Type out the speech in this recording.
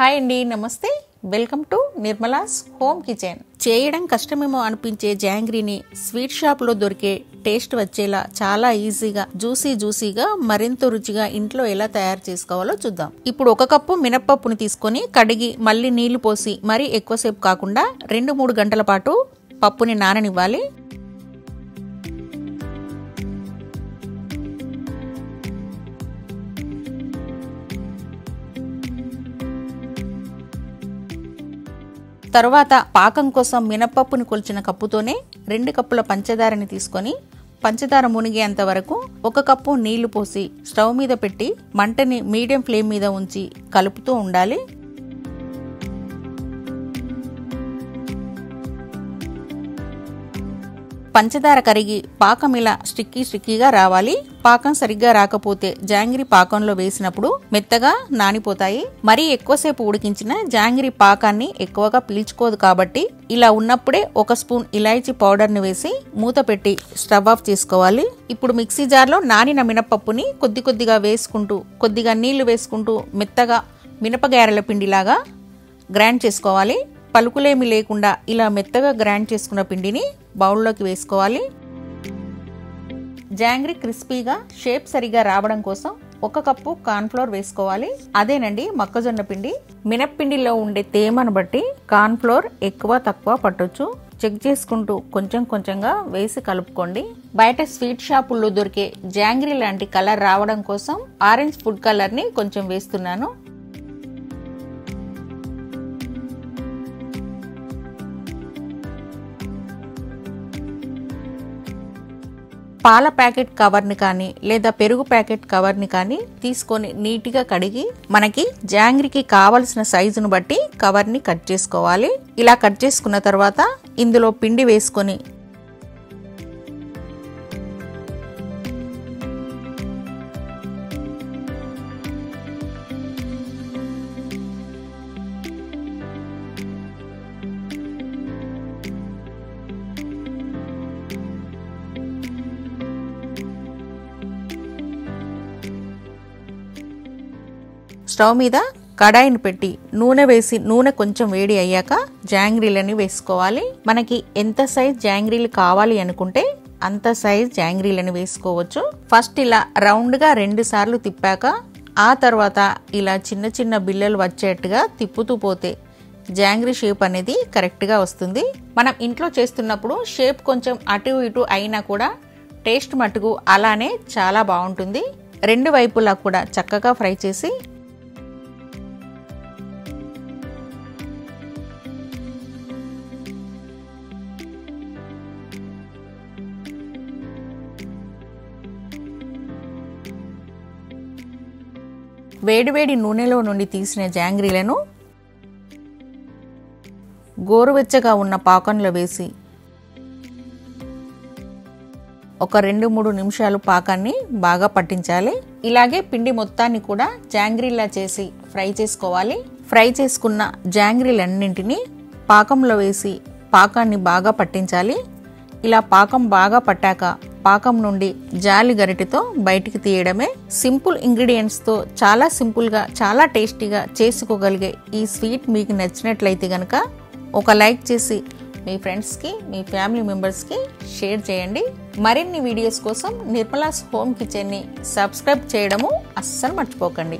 Hi అండి, నమస్తే. Welcome to Nirmala's home kitchen. చేయడం కష్టమేమో అనిపించే జాంగ్రీని స్వీట్ షాప్ లో దొరికే టేస్ట్ వచ్చేలా చాలా ఈజీగా జ్యూసీగా మరింత రుచిగా ఇంట్లో ఎలా తయారు చేసుకోవాలో చూద్దాం. ఇప్పుడు 1 కప్పు మినప్పప్పుని తీసుకొని కడిగి మళ్ళీ నీళ్లు పోసి మరీ ఎక్కువసేపు కాకుండా 2-3 గంటల పాటు పప్పుని నాననివ్వాలి. తరువాత పాకం కోసం మినపప్పుని కొలిచిన కప్పుతోనే 2 కప్పుల పంచదారని తీసుకొని పంచదార మునిగేంత వరకు 1 కప్పు నీళ్లు పోసి స్టవ్ మీద పెట్టి మంటని మీడియం ఫ్లేమ్ మీద ఉంచి కలుపుతూ ఉండాలి. పంచదార కరిగి పాకం ఇలా స్టిక్కీగా రావాలి. పాకం సరిగ్గా రాకపోతే జాంగ్రీ పాకంలో వేసినప్పుడు మెత్తగా నానిపోతాయి. మరీ ఎక్కువసేపు ఉడికించిన జాంగ్రీ పాకాన్ని ఎక్కువగా పీల్చుకోదు కాబట్టి ఇలా ఉన్నప్పుడే 1 స్పూన్ ఇలాచీ పౌడర్ ని వేసి మూత పెట్టి స్టవ్ ఆఫ్ చేసుకోవాలి. ఇప్పుడు మిక్సీ జార్లో నానిన మినపప్పుని కొద్దిగా వేసుకుంటూ కొద్దిగా నీళ్లు వేసుకుంటూ మెత్తగా మినపగారెల పిండిలాగా గ్రైండ్ చేసుకోవాలి. పలుకులేమి లేకుండా ఇలా మెత్తగా గ్రైండ్ చేసుకున్న పిండిని బౌల్లోకి వేసుకోవాలి. జాంగ్రీ క్రిస్పీగా షేప్ సరిగా రావడం కోసం 1 కప్పు కార్న్ఫ్లోర్ వేసుకోవాలి. అదేనండి మొక్కజొన్న పిండి. మినప్పిండిలో ఉండే తేమను బట్టి కార్న్ఫ్లోర్ ఎక్కువ తక్కువ పట్టొచ్చు. చెక్ చేసుకుంటూ కొంచెంగా వేసి కలుపుకోండి. బయట స్వీట్ షాపుల్లో దొరికే జాంగ్రీ లాంటి కలర్ రావడం కోసం ఆరెంజ్ ఫుడ్ కలర్ ని కొంచెం వేస్తున్నాను. పాల ప్యాకెట్ కవర్ని కానీ లేదా పెరుగు ప్యాకెట్ కవర్ని కానీ తీసుకొని నీట్గా కడిగి మనకి జాంగ్రీకి కావలసిన సైజును బట్టి కవర్ని కట్ చేసుకోవాలి. ఇలా కట్ చేసుకున్న తర్వాత ఇందులో పిండి వేసుకొని స్టవ్ మీద కడాయిని పెట్టి నూనె వేసి నూనె కొంచెం వేడి అయ్యాక జాంగ్రీలని వేసుకోవాలి. మనకి ఎంత సైజ్ జాంగ్రీలు కావాలి అనుకుంటే అంత సైజ్ జాంగ్రీలని వేసుకోవచ్చు. ఫస్ట్ ఇలా రౌండ్ గా 2 సార్లు తిప్పాక ఆ తర్వాత ఇలా చిన్న బిళ్ళలు వచ్చేట్టుగా తిప్పుతూ పోతే జాంగ్రీ షేప్ అనేది కరెక్ట్ గా వస్తుంది. మనం ఇంట్లో చేస్తున్నప్పుడు షేప్ కొంచెం అటు ఇటు అయినా కూడా టేస్ట్ మటుకు అలానే చాలా బాగుంటుంది. 2 వైపులా కూడా చక్కగా ఫ్రై చేసి వేడివేడి నూనెలో నుండి తీసిన జాంగ్రీలను గోరువెచ్చగా ఉన్న పాకంలో వేసి ఒక 2-3 నిమిషాలు పాకాన్ని బాగా పట్టించాలి. ఇలాగే పిండి మొత్తాన్ని కూడా జాంగ్రీలా చేసి ఫ్రై చేసుకోవాలి. ఫ్రై చేసుకున్న జాంగ్రీలన్నింటినీ పాకంలో వేసి పాకాన్ని బాగా పట్టించాలి. ఇలా పాకం బాగా పట్టాక పాకం నుండి జాలి గరిటెతో బయటికి తీయడమే. సింపుల్ ఇంగ్రీడియంట్స్ తో చాలా సింపుల్ గా చాలా టేస్టీగా చేసుకోగలిగే ఈ స్వీట్ మీకు నచ్చినట్లయితే గనక ఒక లైక్ చేసి మీ ఫ్రెండ్స్ కి మీ ఫ్యామిలీ మెంబర్స్ కి షేర్ చేయండి. మరిన్ని వీడియోస్ కోసం నిర్మలాస్ హోమ్ కిచెన్ ని సబ్స్క్రైబ్ చేయడము అస్సలు మర్చిపోకండి.